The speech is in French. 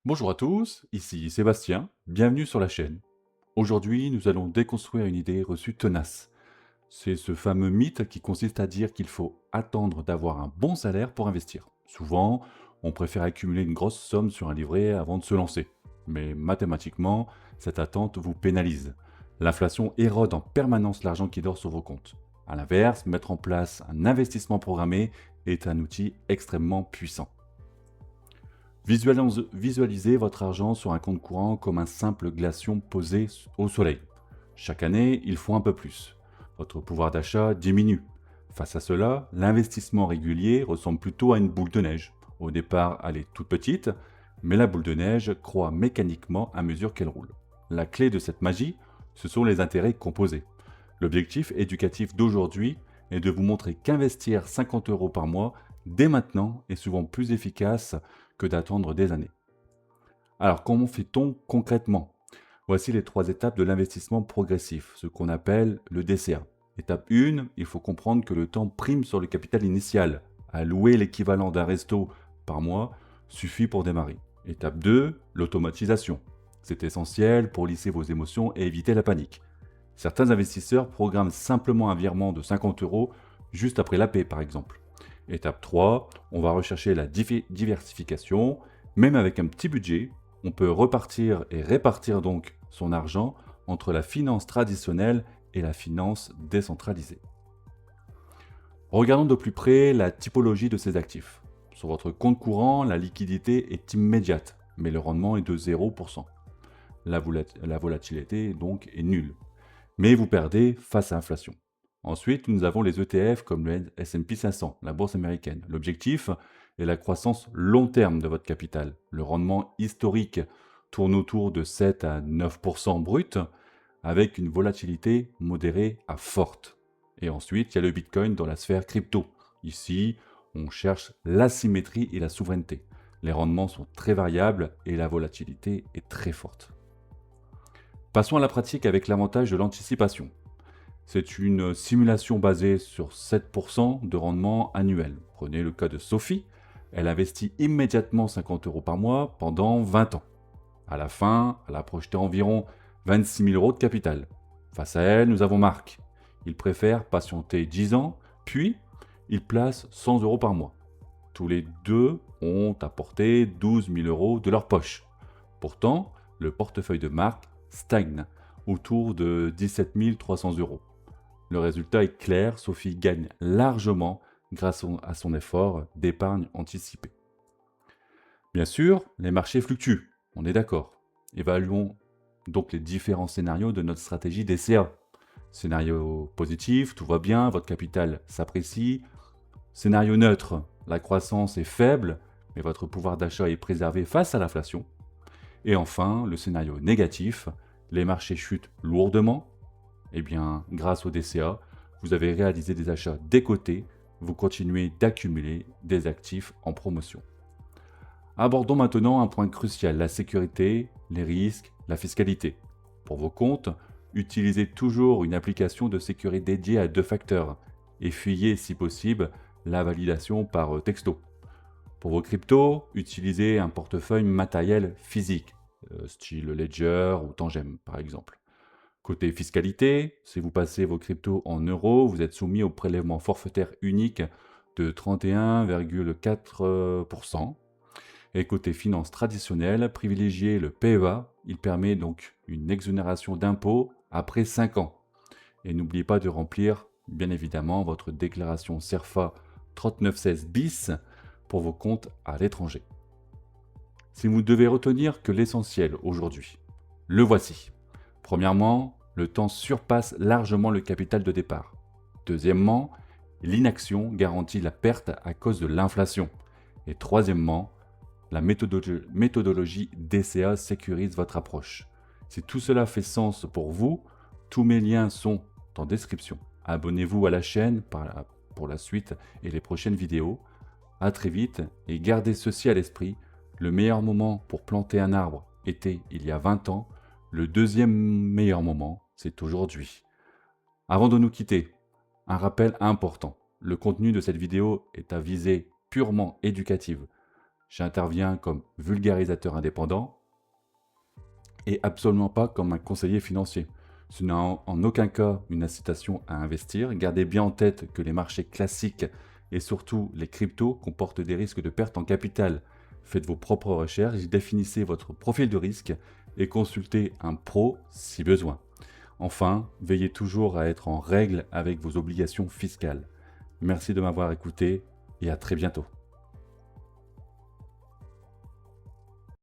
Bonjour à tous, ici Sébastien, bienvenue sur la chaîne. Aujourd'hui, nous allons déconstruire une idée reçue tenace. C'est ce fameux mythe qui consiste à dire qu'il faut attendre d'avoir un bon salaire pour investir. Souvent, on préfère accumuler une grosse somme sur un livret avant de se lancer. Mais mathématiquement, cette attente vous pénalise. L'inflation érode en permanence l'argent qui dort sur vos comptes. A l'inverse, mettre en place un investissement programmé est un outil extrêmement puissant. Visualisez votre argent sur un compte courant comme un simple glaçon posé au soleil. Chaque année, il faut un peu plus. Votre pouvoir d'achat diminue. Face à cela, l'investissement régulier ressemble plutôt à une boule de neige. Au départ, elle est toute petite, mais la boule de neige croît mécaniquement à mesure qu'elle roule. La clé de cette magie, ce sont les intérêts composés. L'objectif éducatif d'aujourd'hui est de vous montrer qu'investir 50 euros par mois dès maintenant est souvent plus efficace que d'attendre des années. Alors, comment fait-on concrètement? Voici les 3 étapes de l'investissement progressif, ce qu'on appelle le DCA. Étape 1, il faut comprendre que le temps prime sur le capital initial. Allouer l'équivalent d'un resto par mois suffit pour démarrer. Étape 2, l'automatisation. C'est essentiel pour lisser vos émotions et éviter la panique. Certains investisseurs programment simplement un virement de 50 euros juste après la paie, par exemple. Étape 3, on va rechercher la diversification. Même avec un petit budget, on peut repartir et répartir donc son argent entre la finance traditionnelle et la finance décentralisée. Regardons de plus près la typologie de ces actifs. Sur votre compte courant, la liquidité est immédiate, mais le rendement est de 0%. La volatilité donc est nulle, mais vous perdez face à l'inflation. Ensuite, nous avons les ETF comme le S&P 500, la bourse américaine. L'objectif est la croissance long terme de votre capital. Le rendement historique tourne autour de 7 à 9% brut, avec une volatilité modérée à forte. Et ensuite, il y a le Bitcoin dans la sphère crypto. Ici, on cherche l'asymétrie et la souveraineté. Les rendements sont très variables et la volatilité est très forte. Passons à la pratique avec l'avantage de l'anticipation. C'est une simulation basée sur 7% de rendement annuel. Prenez le cas de Sophie. Elle investit immédiatement 50 euros par mois pendant 20 ans. À la fin, elle a projeté environ 26 000 euros de capital. Face à elle, nous avons Marc. Il préfère patienter 10 ans, puis il place 100 euros par mois. Tous les deux ont apporté 12 000 euros de leur poche. Pourtant, le portefeuille de Marc stagne autour de 17 300 euros. Le résultat est clair, Sophie gagne largement grâce à son effort d'épargne anticipée. Bien sûr, les marchés fluctuent, on est d'accord. Évaluons donc les différents scénarios de notre stratégie DCA. Scénario positif, tout va bien, votre capital s'apprécie. Scénario neutre, la croissance est faible, mais votre pouvoir d'achat est préservé face à l'inflation. Et enfin, le scénario négatif, les marchés chutent lourdement. Eh bien, grâce au DCA, vous avez réalisé des achats décotés, vous continuez d'accumuler des actifs en promotion. Abordons maintenant un point crucial, la sécurité, les risques, la fiscalité. Pour vos comptes, utilisez toujours une application de sécurité dédiée à 2 facteurs et fuyez si possible la validation par texto. Pour vos cryptos, utilisez un portefeuille matériel physique, style Ledger ou Tangem par exemple. Côté fiscalité, si vous passez vos cryptos en euros, vous êtes soumis au prélèvement forfaitaire unique de 31,4%. Et côté finance traditionnelle, privilégiez le PEA, il permet donc une exonération d'impôts après 5 ans. Et n'oubliez pas de remplir, bien évidemment, votre déclaration CERFA 3916 bis pour vos comptes à l'étranger. Si vous devez retenir que l'essentiel aujourd'hui, le voici. Premièrement, le temps surpasse largement le capital de départ. Deuxièmement, l'inaction garantit la perte à cause de l'inflation. Et troisièmement, la méthodologie DCA sécurise votre approche. Si tout cela fait sens pour vous, tous mes liens sont en description. Abonnez-vous à la chaîne pour la suite et les prochaines vidéos. A très vite et gardez ceci à l'esprit, le meilleur moment pour planter un arbre était il y a 20 ans, le deuxième meilleur moment, c'est aujourd'hui. Avant de nous quitter, un rappel important. Le contenu de cette vidéo est à visée purement éducative. J'interviens comme vulgarisateur indépendant et absolument pas comme un conseiller financier. Ce n'est en aucun cas une incitation à investir. Gardez bien en tête que les marchés classiques et surtout les cryptos comportent des risques de perte en capital. Faites vos propres recherches, définissez votre profil de risque et consultez un pro si besoin. Enfin, veillez toujours à être en règle avec vos obligations fiscales. Merci de m'avoir écouté et à très bientôt.